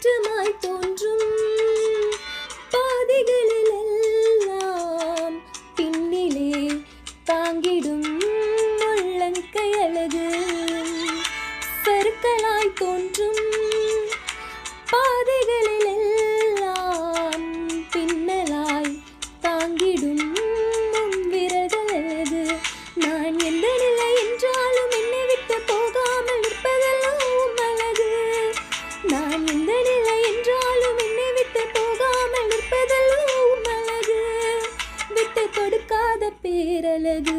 மாற்றமாய் தோன்றும் பாதைகளிலெல்லாம் பின்னிலே தாங்கிடும் உள்ளங்கை அழகு. சறுக்கலாய் தோன்றும் பாதைகளிலெல்லாம் பின்னலாய் தாங்கிடும் விரல்கள் அழகு. நான் எந்த நிலை என்றாலும் என்னை விட்டு போகாமல் நிற்பதெல்லாம் அழகு. நான் எந்த நிலை என்றாலும் என்னை விட்டு போகாமல் நிற்பதெல்லாம் அழகு. விட்டு கொடுக்காத பேரழகு.